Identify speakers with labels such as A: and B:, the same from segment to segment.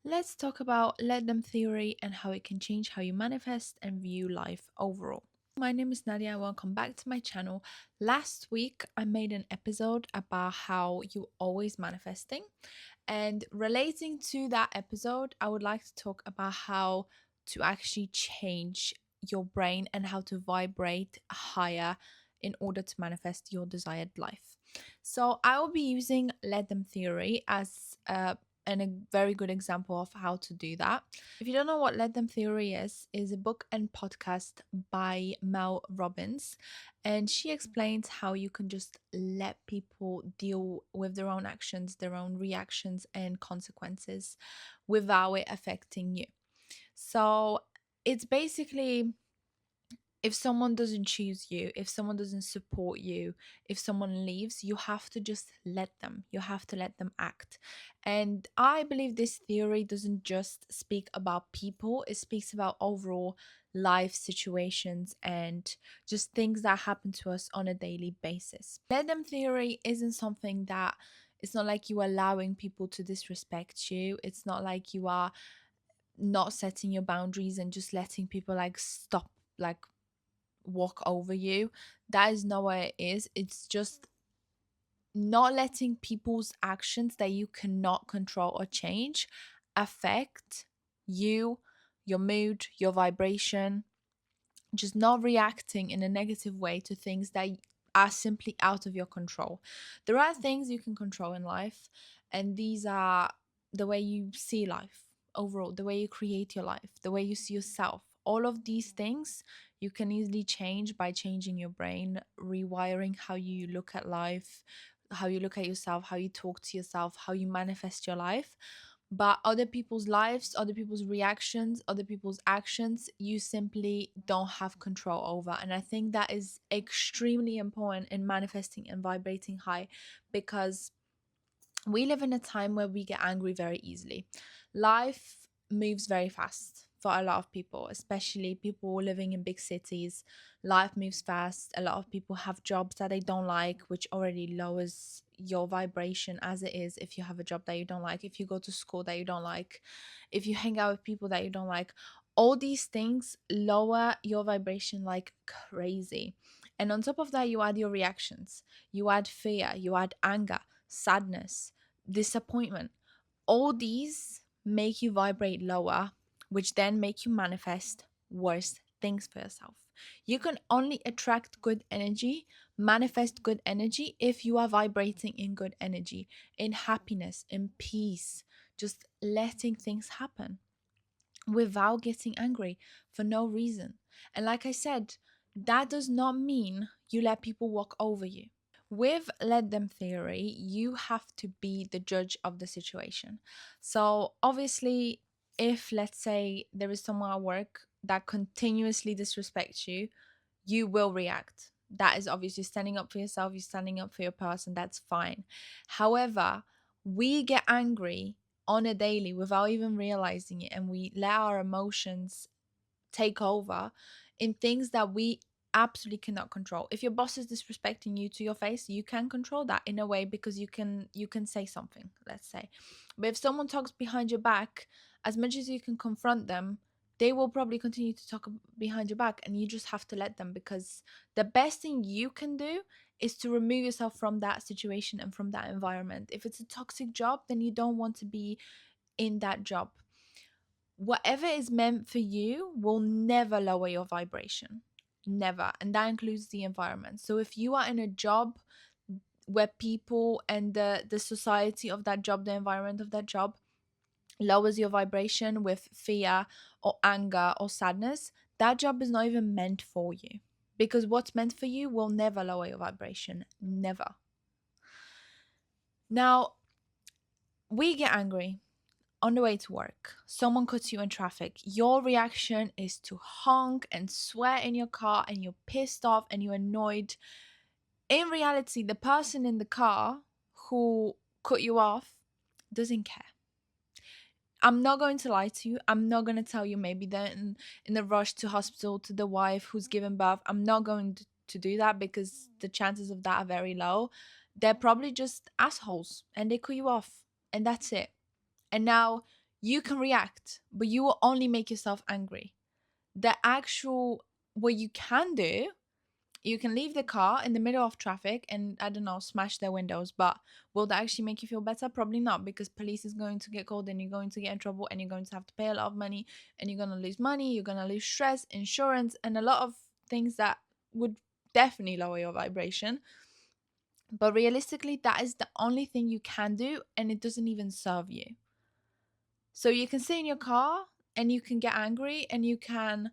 A: Let's talk about let them theory and how it can change how you manifest and view life overall. My name is Nadia. Welcome back to my channel. Last week, I made an episode about how you always manifesting. And relating to that episode, I would like to talk about how to actually change your brain and how to vibrate higher in order to manifest your desired life. So, I will be using let them theory as a very good example of how to do that. If you don't know what Let Them Theory is a book and podcast by Mel Robbins, and she explains how you can just let people deal with their own actions, their own reactions and consequences without it affecting you. So it's basically if someone doesn't choose you, if someone doesn't support you, if someone leaves, you have to just let them. You have to let them act. And I believe this theory doesn't just speak about people, it speaks about overall life situations and just things that happen to us on a daily basis. Let them theory isn't something that it's not like you are allowing people to disrespect you. It's not like you are not setting your boundaries and just letting people like stop like walk over you. That is not what it is. It's just not letting people's actions that you cannot control or change affect you, your mood, your vibration, just not reacting in a negative way to things that are simply out of your control. There are things you can control in life, and these are the way you see life overall, the way you create your life, the way you see yourself. All of these things you can easily change by changing your brain, rewiring how you look at life, how you look at yourself, how you talk to yourself, how you manifest your life. But other people's lives, other people's reactions, other people's actions, you simply don't have control over. And I think that is extremely important in manifesting and vibrating high, because we live in a time where we get angry very easily. Life moves very fast for a lot of people, especially people living in big cities. Life moves fast. A lot of people have jobs that they don't like, which already lowers your vibration as it is. If you have a job that you don't like, if you go to school that you don't like, if you hang out with people that you don't like, all these things lower your vibration like crazy. And on top of that, you add your reactions, you add fear, you add anger, sadness, disappointment. All these make you vibrate lower, which then make you manifest worse things for yourself. You can only attract good energy, manifest good energy if you are vibrating in good energy, in happiness, in peace, just letting things happen without getting angry for no reason. And like I said, that does not mean you let people walk over you. With let them theory, you have to be the judge of the situation. So, obviously, if let's say there is someone at work that continuously disrespects you, you will react. That is obviously standing up for yourself, you're standing up for your person, that's fine. However, we get angry on a daily without even realizing it, and we let our emotions take over in things that we absolutely cannot control. If your boss is disrespecting you to your face, you can control that in a way because you can say something, let's say. But if someone talks behind your back, as much as you can confront them, they will probably continue to talk behind your back, and you just have to let them, because the best thing you can do is to remove yourself from that situation and from that environment. If it's a toxic job, then you don't want to be in that job. Whatever is meant for you will never lower your vibration. Never. And that includes the environment. So if you are in a job where people and the society of that job, the environment of that job lowers your vibration with fear or anger or sadness, that job is not even meant for you. Because what's meant for you will never lower your vibration. Never. Now, we get angry on the way to work, someone cuts you in traffic, your reaction is to honk and swear in your car, and you're pissed off and you're annoyed. In reality, the person in the car who cut you off doesn't care. I'm not going to lie to you. I'm not going to tell you maybe they're in the rush to hospital to the wife who's given birth. I'm not going to do that, because the chances of that are very low. They're probably just assholes and they cut you off, and that's it. And now You can react, but you will only make yourself angry. What you can do, you can leave the car in the middle of traffic and, I don't know, smash their windows. But will that actually make you feel better? Probably not, because police is going to get called and you're going to get in trouble and you're going to have to pay a lot of money and you're going to lose money, you're going to lose stress, insurance, and a lot of things that would definitely lower your vibration. But realistically, that is the only thing you can do, and it doesn't even serve you. So you can sit in your car and you can get angry and you can,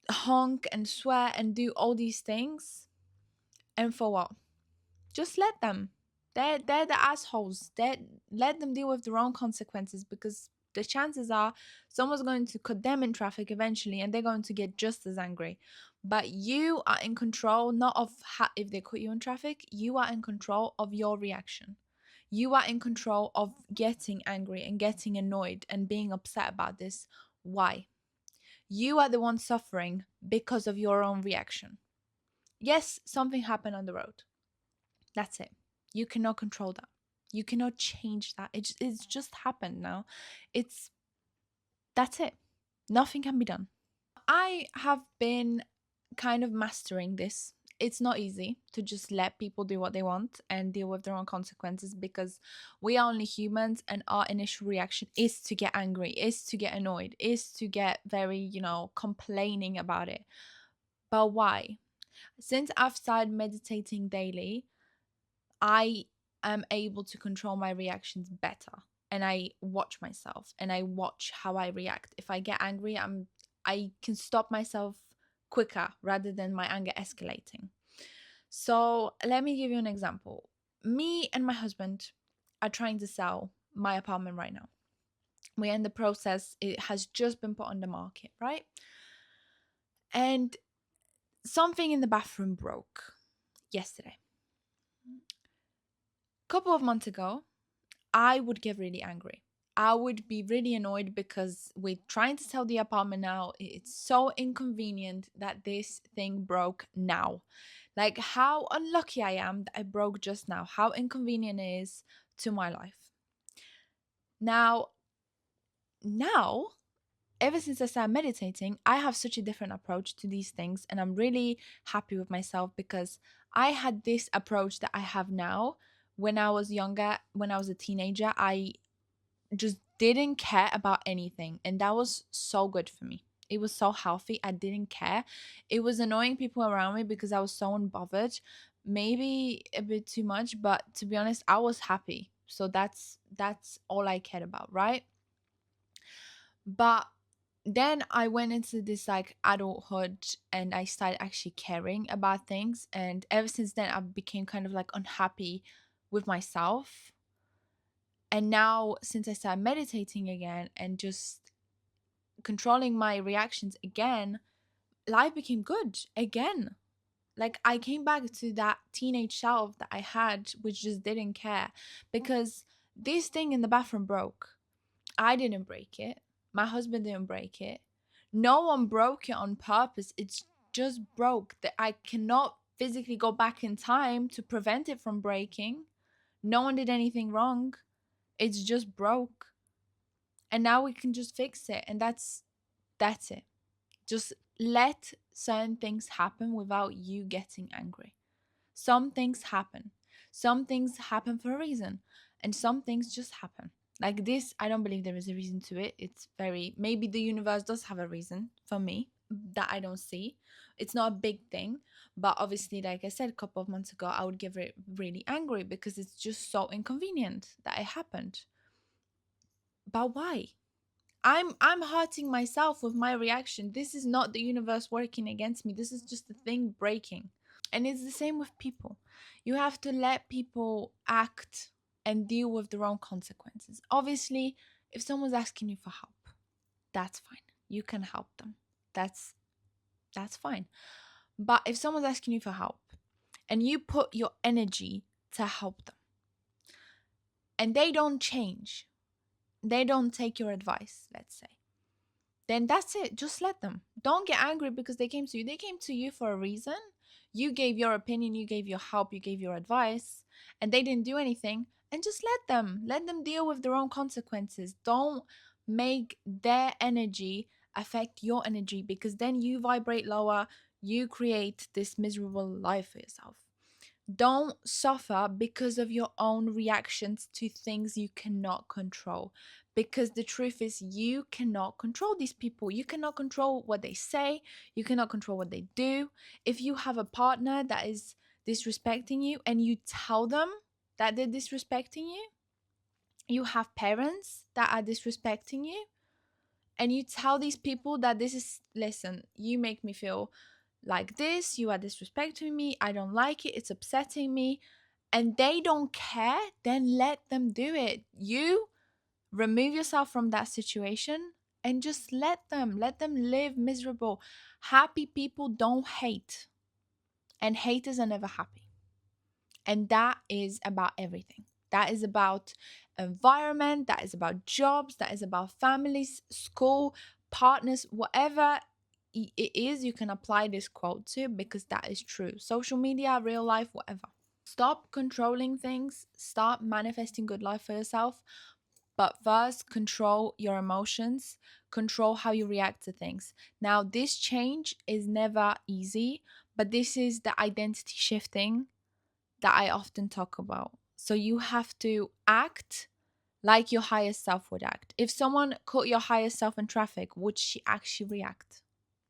A: honk and swear and do all these things. And for what? Just let them. They're the assholes. Let them deal with their own consequences, because the chances are someone's going to cut them in traffic eventually and they're going to get just as angry. But you are in control, not of if they cut you in traffic, you are in control of your reaction. You are in control of getting angry and getting annoyed and being upset about this. Why? You are the one suffering because of your own reaction. Yes, something happened on the road. That's it. You cannot control that. You cannot change that. It's just happened now. That's it. Nothing can be done. I have been kind of mastering this. It's not easy to just let people do what they want and deal with their own consequences, because we are only humans and our initial reaction is to get angry, is to get annoyed, is to get very, complaining about it. But why? Since I've started meditating daily, I am able to control my reactions better. And I watch myself and I watch how I react. If I get angry, I can stop myself quicker rather than my anger escalating. So let me give you an example. Me and my husband are trying to sell my apartment right now. We're in the process. It has just been put on the market, right? And something in the bathroom broke yesterday. A couple of months ago, I would get really angry. I would be really annoyed because we're trying to sell the apartment now. It's so inconvenient that this thing broke now. Like, how unlucky I am that it broke just now. How inconvenient it is to my life. Now, ever since I started meditating, I have such a different approach to these things. And I'm really happy with myself, because I had this approach that I have now. When I was younger, when I was a teenager, I just didn't care about anything, and that was so good for me. It was so healthy. I didn't care. It was annoying people around me because I was so unbothered, maybe a bit too much, but to be honest, I was happy. So that's all I cared about, right? But then I went into this like adulthood and I started actually caring about things, and ever since then I became kind of like unhappy with myself. And now, since I started meditating again and just controlling my reactions again, life became good again. Like, I came back to that teenage self that I had, which just didn't care. Because this thing in the bathroom broke. I didn't break it. My husband didn't break it. No one broke it on purpose. It's just broke. That I cannot physically go back in time to prevent it from breaking. No one did anything wrong. It's just broke. And now we can just fix it. And that's it. Just let certain things happen without you getting angry. Some things happen. Some things happen for a reason. And some things just happen. Like this, I don't believe there is a reason to it. It's maybe the universe does have a reason for me that I don't see. It's not a big thing. But obviously, like I said, a couple of months ago, I would get really angry because it's just so inconvenient that it happened. But why? I'm hurting myself with my reaction. This is not the universe working against me. This is just the thing breaking. And it's the same with people. You have to let people act and deal with their own consequences. Obviously, if someone's asking you for help, that's fine. You can help them. That's fine. But if someone's asking you for help and you put your energy to help them and they don't change, they don't take your advice, let's say, then that's it. Just let them. Don't get angry because they came to you. They came to you for a reason. You gave your opinion, you gave your help, you gave your advice, and they didn't do anything. and just let them deal with their own consequences. Don't make their energy affect your energy, because then you vibrate lower, you create this miserable life for yourself. Don't suffer because of your own reactions to things you cannot control. Because the truth is, you cannot control these people. You cannot control what they say. You cannot control what they do. If you have a partner that is disrespecting you and you tell them that they're disrespecting you, you have parents that are disrespecting you, and you tell these people that this is, listen, you make me feel like this, you are disrespecting me, I don't like it, it's upsetting me, and they don't care, then let them do it. You remove yourself from that situation and just let them live miserable. Happy people don't hate, and haters are never happy. And that is about everything. That is about environment, that is about jobs, that is about families, school, partners, whatever it is, you can apply this quote to, because that is true. Social media, real life, whatever. Stop controlling things, start manifesting good life for yourself. But first, control your emotions, control how you react to things. Now, this change is never easy, but this is the identity shifting that I often talk about. So you have to act like your higher self would act. If someone caught your higher self in traffic, would she actually react?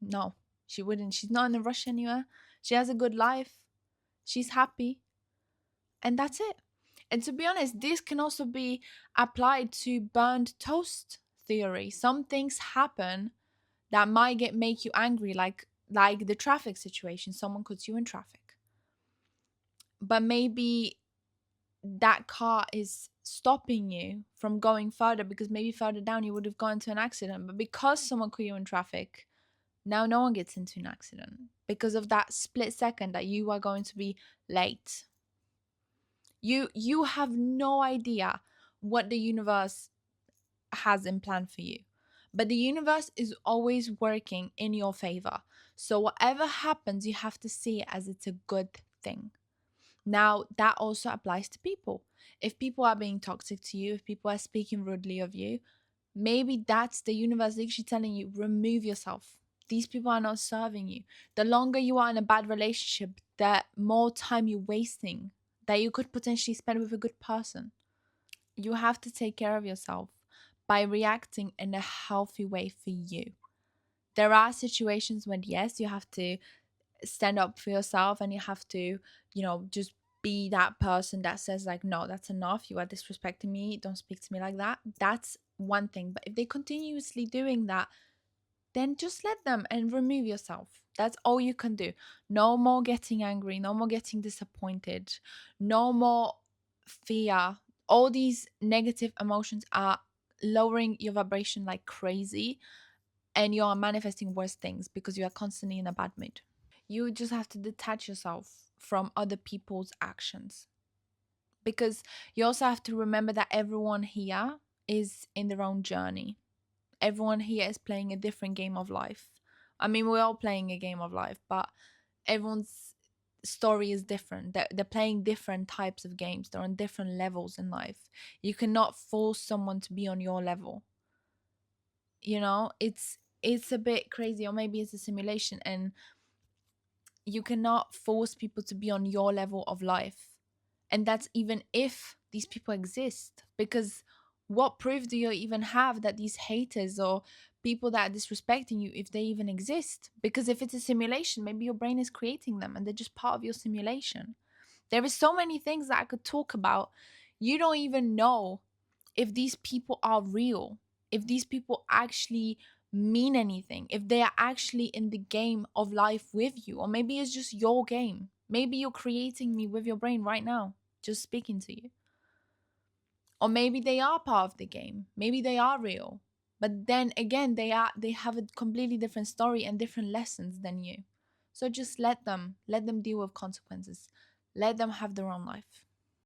A: No, she wouldn't. She's not in a rush anywhere. She has a good life. She's happy. And that's it. And to be honest, this can also be applied to burnt toast theory. Some things happen that might make you angry, like the traffic situation. Someone cuts you in traffic. But maybe that car is stopping you from going further, because maybe further down you would have gone into an accident. But because someone caught you in traffic, now no one gets into an accident because of that split second that you are going to be late. You have no idea what the universe has in plan for you. But the universe is always working in your favor. So whatever happens, you have to see it as it's a good thing. Now, that also applies to people. If people are being toxic to you, if people are speaking rudely of you, maybe that's the universe actually telling you, remove yourself. These people are not serving you. The longer you are in a bad relationship, the more time you're wasting that you could potentially spend with a good person. You have to take care of yourself by reacting in a healthy way for you. There are situations when, yes, you have to stand up for yourself and you have to, just be that person that says, like, no, that's enough, you are disrespecting me, don't speak to me like that. That's one thing. But if they continuously doing that, then just let them and remove yourself. That's all you can do. No more getting angry, no more getting disappointed, no more fear. All these negative emotions are lowering your vibration like crazy, and you are manifesting worse things because you are constantly in a bad mood. You just have to detach yourself from other people's actions, because you also have to remember that everyone here is in their own journey. Everyone here is playing a different game of life. I mean, we're all playing a game of life, but everyone's story is different. They're playing different types of games. They're on different levels in life. You cannot force someone to be on your level. It's a bit crazy, or maybe it's a simulation, and you cannot force people to be on your level of life. And that's even if these people exist, because what proof do you even have that these haters or people that are disrespecting you, if they even exist? Because if it's a simulation, maybe your brain is creating them and they're just part of your simulation. There is so many things that I could talk about. You don't even know if these people are real, if these people actually mean anything, if they are actually in the game of life with you, or maybe it's just your game. Maybe you're creating me with your brain right now, just speaking to you. Or maybe they are part of the game. Maybe they are real. But then again, they have a completely different story and different lessons than you. So just let them deal with consequences. Let them have their own life.